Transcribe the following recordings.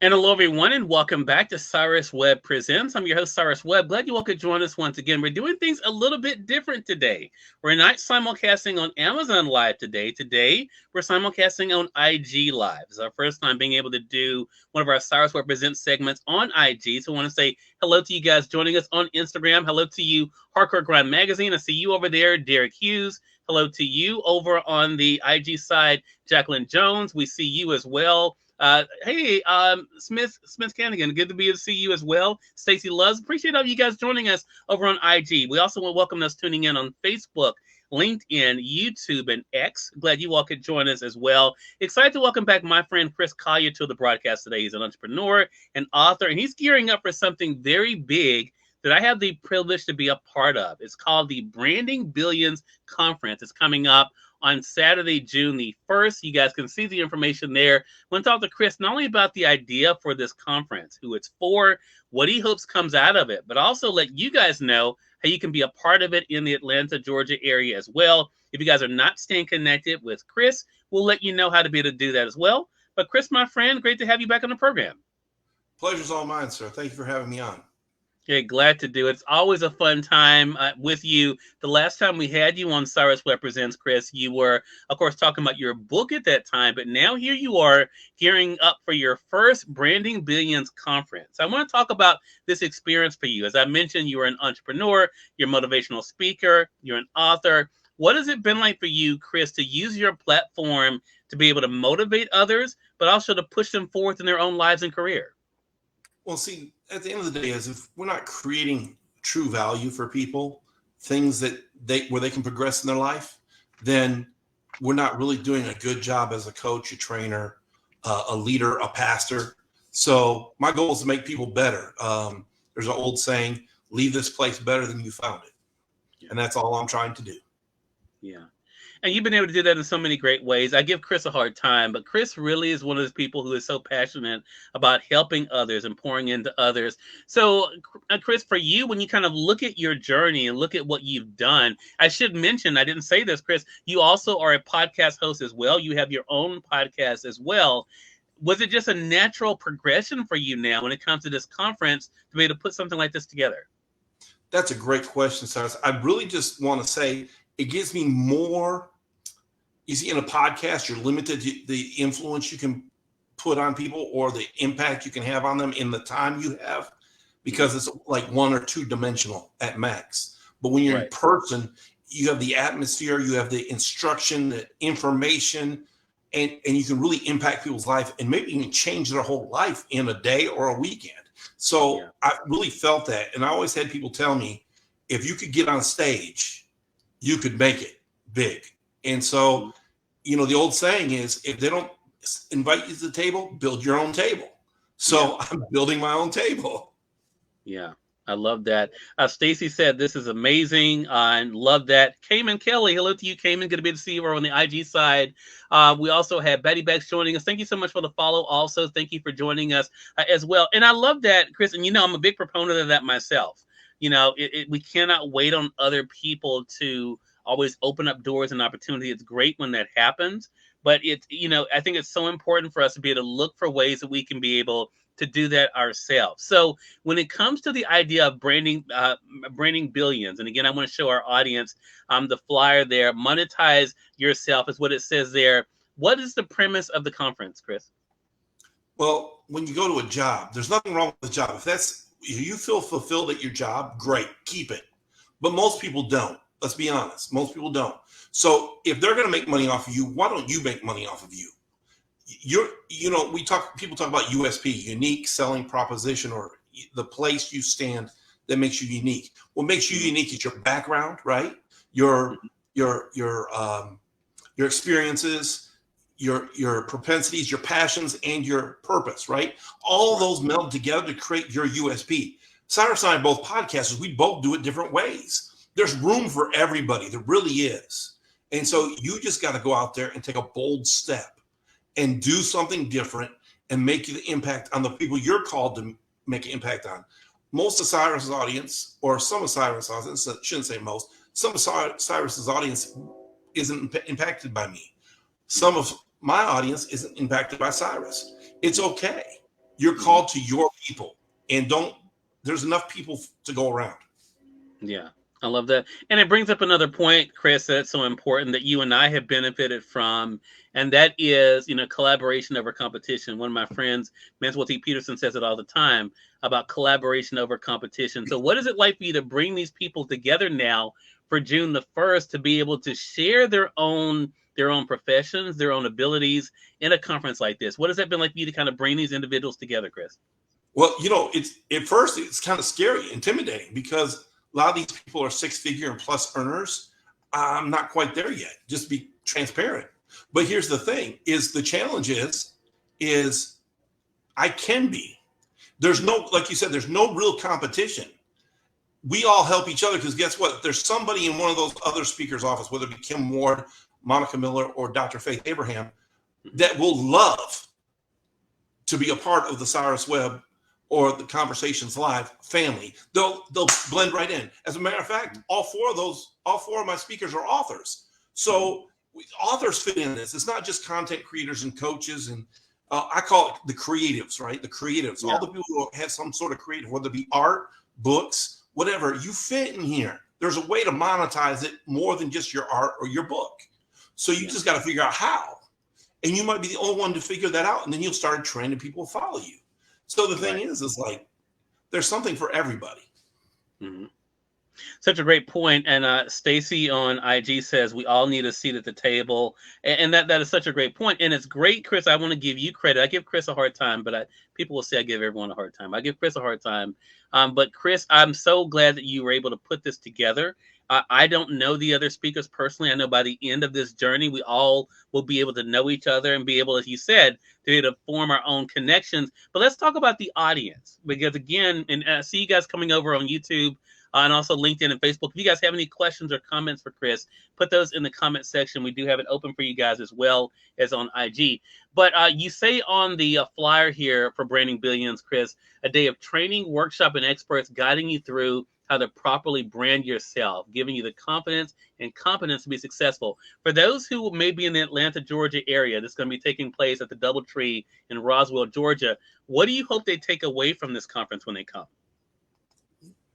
And hello, everyone, and welcome back to Cyrus Webb Presents. I'm your host, Cyrus Webb. Glad you all could join us once again. We're doing things a little bit different today. We're not simulcasting on Amazon Live today. Today, we're simulcasting on IG Live. It's our first time being able to do one of our Cyrus Webb Presents segments on IG. So I want to say hello to you guys joining us on Instagram. Hello to you, Hardcore Grind Magazine. I see you over there, Derek Hughes. Hello to you over on the IG side, Jacqueline Jones. We see you as well. Hey, Smith Cannigan, good to be able to see you as well. Stacy Loves, appreciate all you guys joining us over on IG. We also want to welcome those tuning in on Facebook, LinkedIn, YouTube, and X. Glad you all could join us as well. Excited to welcome back my friend Chris Collier to the broadcast today. He's an entrepreneur and author, and he's gearing up for something very big that I have the privilege to be a part of. It's called the Branding Billions Conference. It's coming up on Saturday, June the 1st. You guys can see the information there. I want to talk to Chris not only about the idea for this conference, who it's for, what he hopes comes out of it, but also let you guys know how you can be a part of it in the Atlanta, Georgia area as well. If you guys are not staying connected with Chris, we'll let you know how to be able to do that as well. But Chris, my friend, great to have you back on the program. Pleasure's all mine, sir. Thank you for having me on. Yeah, glad to do it. It's always a fun time with you. The last time we had you on Cyrus Webb Presents, Chris, you were, of course, talking about your book at that time, but now here you are gearing up for your first Branding Billions conference. I want to talk about this experience for you. As I mentioned, you are an entrepreneur, you're a motivational speaker, you're an author. What has it been like for you, Chris, to use your platform to be able to motivate others, but also to push them forth in their own lives and career? Well, see, at the end of the day, is if we're not creating true value for people, things that where they can progress in their life, then we're not really doing a good job as a coach, a trainer, a leader, a pastor. So my goal is to make people better. There's an old saying, leave this place better than you found it. Yeah. And that's all I'm trying to do. Yeah. And you've been able to do that in so many great ways. I give Chris a hard time, but Chris really is one of those people who is so passionate about helping others and pouring into others. So, Chris, for you, when you kind of look at your journey and look at what you've done, I should mention, I didn't say this, Chris, you also are a podcast host as well. You have your own podcast as well. Was it just a natural progression for you now when it comes to this conference to be able to put something like this together? That's a great question, Cyrus. I really just want to say, it gives me more. You see, in a podcast, you're limited to the influence you can put on people or the impact you can have on them in the time you have, because it's like 1 or 2 dimensional at max. But when you're in person, you have the atmosphere, you have the instruction, the information, and you can really impact people's life and maybe even change their whole life in a day or a weekend. So I really felt that. And I always had people tell me, if you could get on stage, you could make it big. And so, you know, the old saying is, if they don't invite you to the table, build your own table. So I'm building my own table. Yeah, I love that. Stacy said, this is amazing. I love that. Cayman Kelly, hello to you, Cayman. Good to be able to see you over on the IG side. We also have Betty Bex joining us. Thank you so much for the follow. Also, thank you for joining us as well. And I love that, Chris. And, you know, I'm a big proponent of that myself. You know, we cannot wait on other people to always open up doors and opportunity. It's great when that happens, but it's, you know, I think it's so important for us to be able to look for ways that we can be able to do that ourselves. So when it comes to the idea of branding billions, and again, I want to show our audience the flyer there. Monetize yourself is what it says there. What is the premise of the conference, Chris? Well, when you go to a job, there's nothing wrong with the job. If you feel fulfilled at your job, great, keep it. But most people don't. Let's be honest. Most people don't. So if they're going to make money off of you, why don't you make money off of you? people talk about USP, unique selling proposition, or the place you stand that makes you unique. What makes you unique is your background, right? Your your your um, your experiences, your propensities, your passions, and your purpose, right? All of those meld together to create your USP. Cyrus and I are both podcasters. We both do it different ways. There's room for everybody. There really is. And so you just got to go out there and take a bold step and do something different and make the impact on the people you're called to make an impact on. Most of Cyrus's audience, or some of Cyrus's audience, shouldn't say most, some of Cyrus's audience isn't impacted by me. Some of my audience isn't impacted by Cyrus. It's okay. You're called to your people, and there's enough people to go around. Yeah, I love that. And it brings up another point, Chris, that's so important that you and I have benefited from, and that is, collaboration over competition. One of my friends, Mansell T. Peterson, says it all the time about collaboration over competition. So what is it like for you to bring these people together now for June the 1st to be able to share their own professions, their own abilities in a conference like this? What has that been like for you to kind of bring these individuals together, Chris? Well, at first it's kind of scary, intimidating, because a lot of these people are 6-figure and plus earners. I'm not quite there yet, just to be transparent. But here's the thing: is the challenge is I can be. There's no, like you said, there's no real competition. We all help each other, because guess what? There's somebody in one of those other speakers' office, whether it be Kim Ward, Monica Miller, or Dr. Faith Abraham, that will love to be a part of the Cyrus Webb or the Conversations Live family. They'll blend right in. As a matter of fact, all four of my speakers are authors. So authors fit in this. It's not just content creators and coaches, and I call it the creatives, right? The creatives, all the people who have some sort of creative, whether it be art, books, whatever, you fit in here. There's a way to monetize it more than just your art or your book. So you just got to figure out how. And you might be the only one to figure that out, and then you'll start training people to follow you. So the thing is like, there's something for everybody. Mm-hmm. Such a great point. And Stacy on IG says we all need a seat at the table, and that is such a great point. And it's great, Chris. I want to give you credit. I give Chris a hard time, but people will say I give everyone a hard time. I give Chris a hard time, but Chris, I'm so glad that you were able to put this together. I don't know the other speakers personally. I know by the end of this journey, we all will be able to know each other and be able, as you said, to be able to form our own connections. But let's talk about the audience, because again, and I see you guys coming over on YouTube and also LinkedIn and Facebook. If you guys have any questions or comments for Chris, put those in the comment section. We do have it open for you guys as well as on IG. But you say on the flyer here for Branding Billions, Chris, a day of training, workshop, and experts guiding you through how to properly brand yourself, giving you the confidence and competence to be successful. For those who may be in the Atlanta, Georgia area, this is going to be taking place at the DoubleTree in Roswell, Georgia. What do you hope they take away from this conference when they come?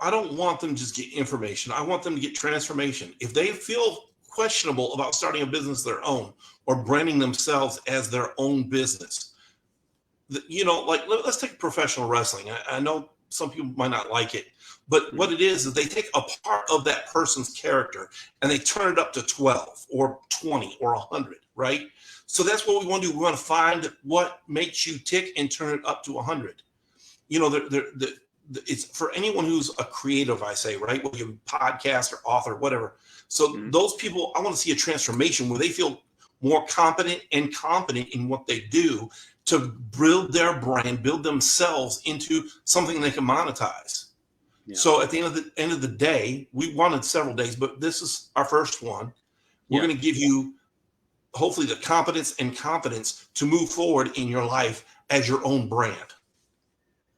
I don't want them to just get information. I want them to get transformation. If they feel questionable about starting a business of their own or branding themselves as their own business, like let's take professional wrestling. I know some people might not like it, but what it is they take a part of that person's character and they turn it up to 12 or 20 or 100, right? So that's what we want to do. We want to find what makes you tick and turn it up to 100. It's for anyone who's a creative, I say, right? Whether you're a podcast or author, whatever. So those people, I want to see a transformation where they feel more competent and confident in what they do to build their brand, build themselves into something they can monetize. Yeah. So at the end of the day, we wanted several days, but this is our first one. We're going to give you hopefully the competence and confidence to move forward in your life as your own brand.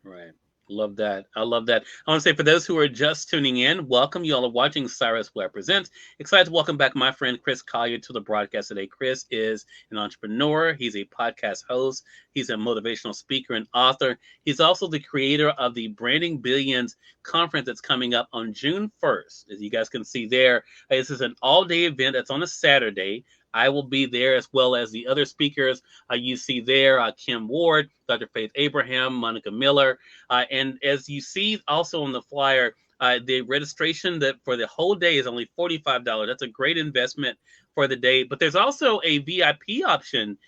Right. Love that. I love that. I want to say for those who are just tuning in, welcome. You all are watching Cyrus Webb Presents. Excited to welcome back my friend Chris Collier to the broadcast today. Chris is an entrepreneur. He's a podcast host. He's a motivational speaker and author. He's also the creator of the Branding Billions conference that's coming up on June 1st. As you guys can see there, this is an all-day event that's on a Saturday. I will be there, as well as the other speakers you see there, Kim Ward, Dr. Faith Abraham, Monica Miller. And as you see also on the flyer, the registration for the whole day is only $45. That's a great investment for the day. But there's also a VIP option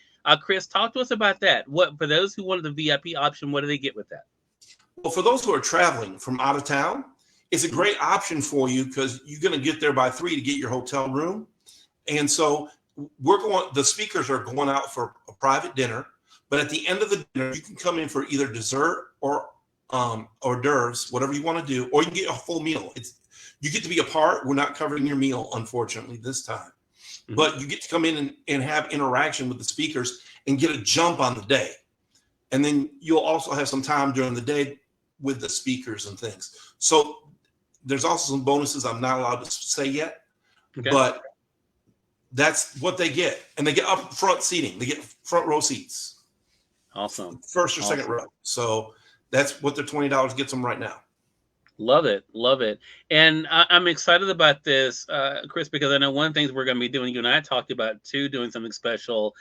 Chris, talk to us about that. What for those who wanted the VIP option? What do they get with that? Well, for those who are traveling from out of town, it's a great option for you because you're going to get there by 3 to get your hotel room. And so the speakers are going out for a private dinner, but at the end of the dinner, you can come in for either dessert or hors d'oeuvres, whatever you want to do, or you can get a full meal. You get to be a part. We're not covering your meal, unfortunately, this time. Mm-hmm. But you get to come in and have interaction with the speakers and get a jump on the day. And then you'll also have some time during the day with the speakers and things. So there's also some bonuses I'm not allowed to say yet, but that's what they get. And they get up front seating. They get front row seats. Awesome. First or second row. So that's what their $20 gets them right now. Love it. Love it. And I'm excited about this, Chris, because I know one of the things we're going to be doing, you and I talked about too, doing something special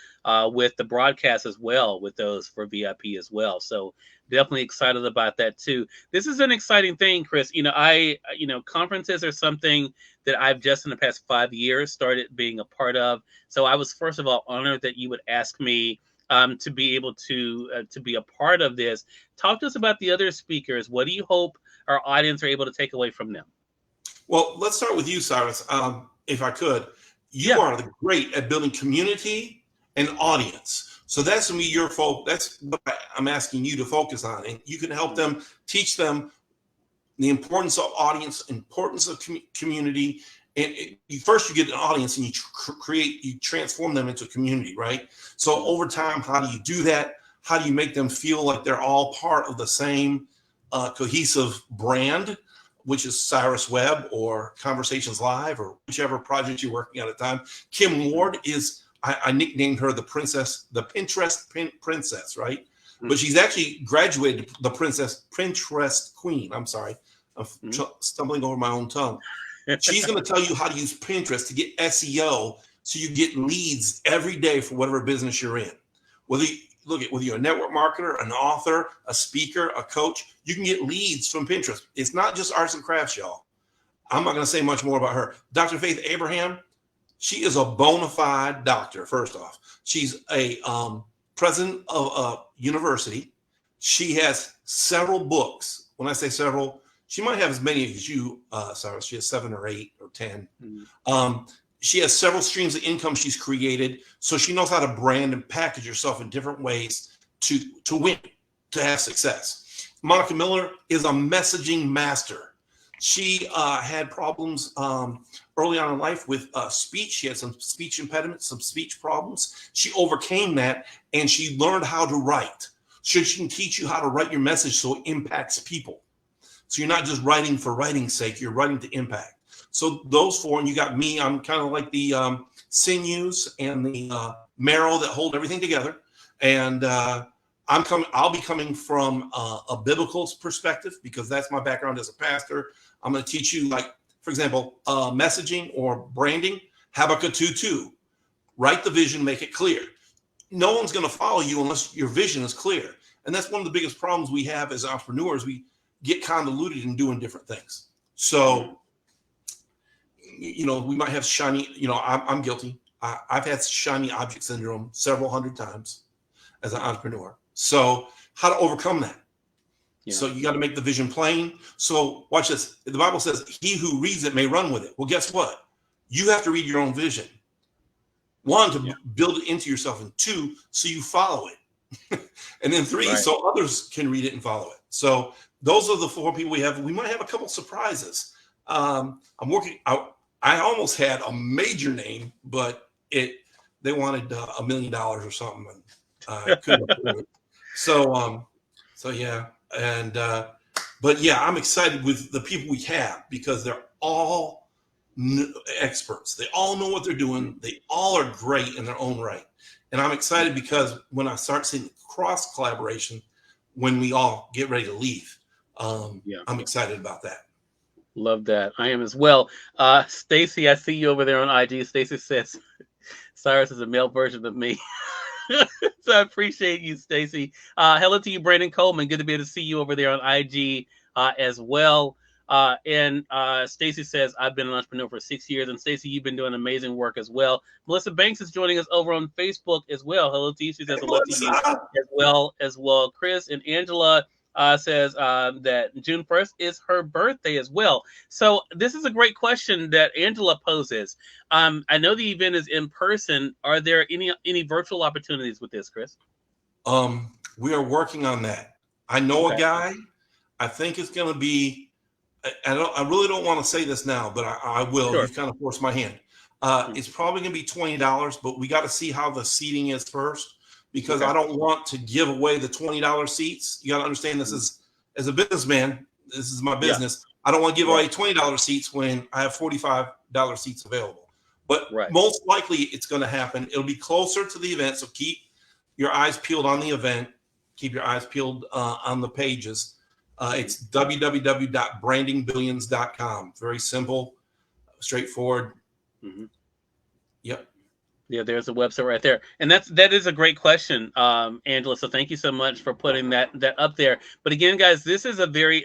with the broadcast as well, with those for VIP as well. So definitely excited about that too. This is an exciting thing, Chris. Conferences are something that I've just in the past 5 years started being a part of. So I was, first of all, honored that you would ask me to be able to be a part of this. Talk to us about the other speakers. What do you hope our audience are able to take away from them? Well, let's start with you, Cyrus. If I could, you are great at building community and audience. So that's going to be your focus. That's what I'm asking you to focus on. And you can help them, teach them the importance of audience, importance of community. And first you get an audience and you transform them into a community, right? So over time, how do you do that? How do you make them feel like they're all part of the same cohesive brand, which is Cyrus Webb or Conversations Live or whichever project you're working on at the time? Kim Ward is, I nicknamed her the Pinterest princess, right? Mm-hmm. But she's actually graduated the Pinterest queen. I'm sorry. I'm stumbling over my own tongue. She's going to tell you how to use Pinterest to get SEO so you get leads every day for whatever business you're in. Whether you're a network marketer, an author, a speaker, a coach, you can get leads from Pinterest. It's not just arts and crafts, y'all. I'm not going to say much more about her. Dr. Faith Abraham, she is a bona fide doctor, first off. She's a president of a university. She has several books. When I say several, she might have as many as you, Cyrus. She has 7 or 8 or 10. Mm-hmm. She has several streams of income she's created, so she knows how to brand and package herself in different ways to win, to have success. Monica Miller is a messaging master. She had problems early on in life with speech. She had some speech impediments, some speech problems. She overcame that, and she learned how to write. So she can teach you how to write your message so it impacts people. So you're not just writing for writing's sake, you're writing to impact. So those 4, and you got me, I'm kind of like the sinews and the marrow that hold everything together. And I'll be coming from a biblical perspective because that's my background as a pastor. I'm going to teach you, like, for example, messaging or branding. Habakkuk 2:2. Write the vision, make it clear. No one's going to follow you unless your vision is clear. And that's one of the biggest problems we have as entrepreneurs. We get convoluted in doing different things. So, we might have shiny, I'm guilty. I've had shiny object syndrome several hundred times as an entrepreneur. So how to overcome that? Yeah. So you got to make the vision plain. So watch this. The Bible says, he who reads it may run with it. Well, guess what? You have to read your own vision. 1, to build it into yourself, and 2, so you follow it. And then 3, so others can read it and follow it. So those are the 4 people we have. We might have a couple surprises. I'm working out. I almost had a major name, but they wanted $1 million or something, and I couldn't afford it. So yeah, and but yeah, I'm excited with the people we have because they're all experts. They all know what they're doing. They all are great in their own right, and I'm excited because when I start seeing cross collaboration, when we all get ready to leave, I'm excited about that. Love that. I am as well. Stacy, I see you over there on IG. Stacy says Cyrus is a male version of me. So I appreciate you, Stacy. Hello to you, Brandon Coleman. Good to be able to see you over there on IG as well. And Stacy says, I've been an entrepreneur for 6 years. And Stacy, you've been doing amazing work as well. Melissa Banks is joining us over on Facebook as well. Hello to you. She says hello to you as well. Chris and Angela says that June 1st is her birthday as well. So this is a great question that Angela poses. I know the event is in person. Are there any virtual opportunities with this, Chris? We are working on that. I know a guy. I think it's going to be. I really don't want to say this now, but I will. Sure. You've kind of forced my hand. It's probably going to be $20, but we got to see how the seating is first, because I don't want to give away the $20 seats. You got to understand this is, as a businessman, this is my business. I don't want to give away $20 seats when I have $45 seats available. But most likely it's going to happen. It'll be closer to the event, so keep your eyes peeled on the event. Keep your eyes peeled on the pages. It's www.brandingbillions.com. Very simple, straightforward. Mm-hmm. Yep. Yeah, there's a website right there. And that is a great question, Angela. So thank you so much for putting that up there. But again, guys, this is a very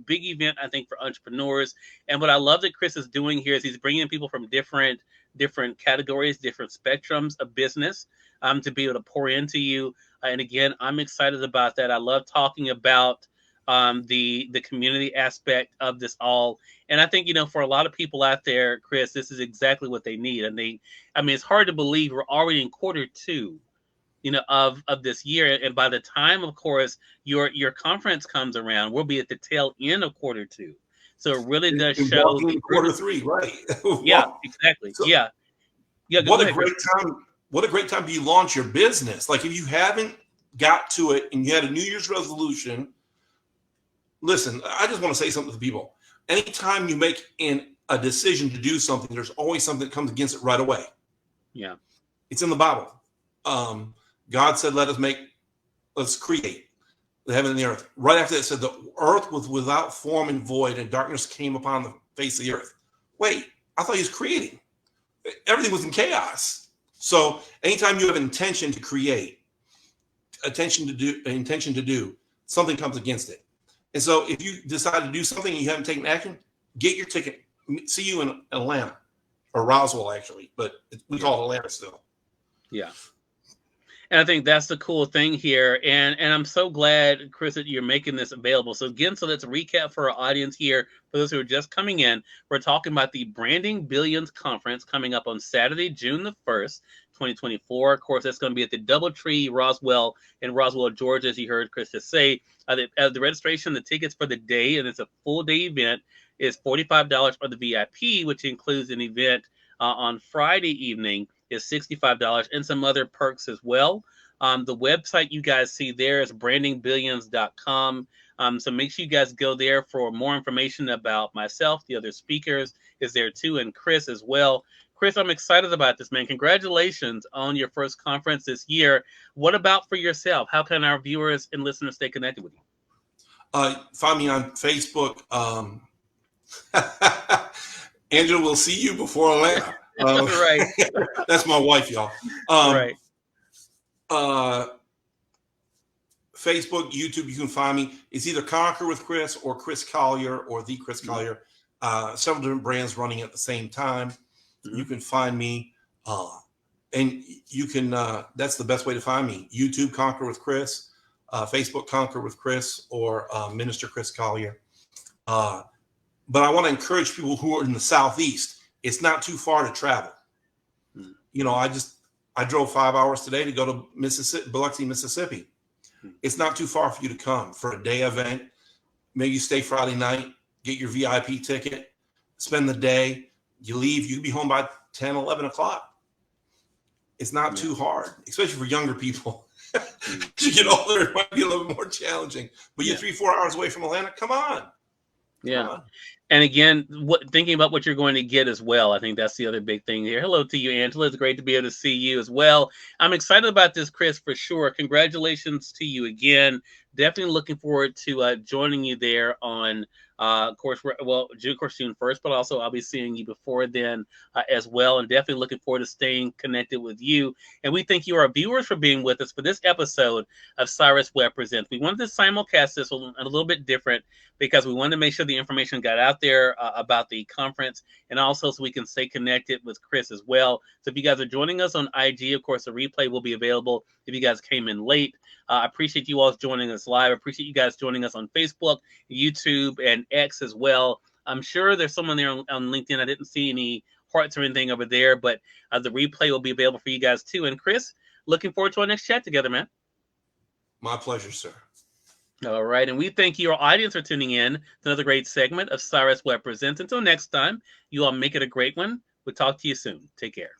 big event, I think, for entrepreneurs. And what I love that Chris is doing here is he's bringing people from different categories, different spectrums of business to be able to pour into you. And again, I'm excited about that. I love talking about the community aspect of this all. And I think, for a lot of people out there, Chris, this is exactly what they need. And it's hard to believe we're already in quarter 2, of this year. And by the time, of course, your conference comes around, we'll be at the tail end of quarter 2. So it really does show quarter 3, right? Yeah, exactly. So, yeah. What a great time. What a great time to launch your business. Like, if you haven't got to it and you had a New Year's resolution, listen, I just want to say something to people. Anytime you make a decision to do something, there's always something that comes against it right away. Yeah. It's in the Bible. God said, let's create the heaven and the earth. Right after that, it said the earth was without form and void, and darkness came upon the face of the earth. Wait, I thought he was creating. Everything was in chaos. So anytime you have an intention to create, intention to do, something comes against it. And so if you decide to do something and you haven't taken action, get your ticket. See you in Atlanta, or Roswell, actually, but we call it Atlanta still. Yeah. And I think that's the cool thing here. And I'm so glad, Chris, that you're making this available. So again, let's recap for our audience here. For those who are just coming in, we're talking about the Branding Billions Conference coming up on Saturday, June the 1st, 2024. Of course, that's going to be at the Doubletree Roswell in Roswell, Georgia, as you heard Chris just say. The registration, the tickets for the day, and it's a full day event, is $45 for the VIP, which includes an event on Friday evening, is $65, and some other perks as well. The website you guys see there is brandingbillions.com. So make sure you guys go there for more information about myself. The other speakers is there too, and Chris as well. Chris, I'm excited about this, man. Congratulations on your first conference this year. What about for yourself? How can our viewers and listeners stay connected with you? Find me on Facebook. Angela will see you before Atlanta. Right. That's my wife, y'all. Right. Facebook, YouTube, you can find me. It's either Conquer with Chris or Chris Collier or the Chris Collier. Several different brands running at the same time. You can find me, and you can. That's the best way to find me. YouTube, Conquer with Chris. Facebook, Conquer with Chris, or Minister Chris Collier. But I want to encourage people who are in the Southeast. It's not too far to travel. I drove 5 hours today to go to Biloxi, Mississippi. It's not too far for you to come for a day event. Maybe you stay Friday night, get your VIP ticket, spend the day. You leave, you can be home by 10, 11 o'clock. It's not too hard, especially for younger people. As you get older, it might be a little bit more challenging. But you're 3-4 hours away from Atlanta. Come on. Yeah. And again, thinking about what you're going to get as well, I think that's the other big thing here. Hello to you, Angela. It's great to be able to see you as well. I'm excited about this, Chris, for sure. Congratulations to you again. Definitely looking forward to joining you there on Of course, June 1st, but also I'll be seeing you before then as well, and definitely looking forward to staying connected with you. And we thank you, our viewers, for being with us for this episode of Cyrus Webb Presents. We wanted to simulcast this a little bit different because we wanted to make sure the information got out there about the conference, and also so we can stay connected with Chris as well. So if you guys are joining us on IG, of course, the replay will be available if you guys came in late. I appreciate you all joining us live. I appreciate you guys joining us on Facebook, YouTube, and X as well. I'm sure there's someone there on LinkedIn. I didn't see any hearts or anything over there, but the replay will be available for you guys too. And Chris, looking forward to our next chat together, man. My pleasure, sir. All right. And we thank you, our audience, for tuning in to another great segment of Cyrus Webb Presents. Until next time, you all make it a great one. We'll talk to you soon. Take care.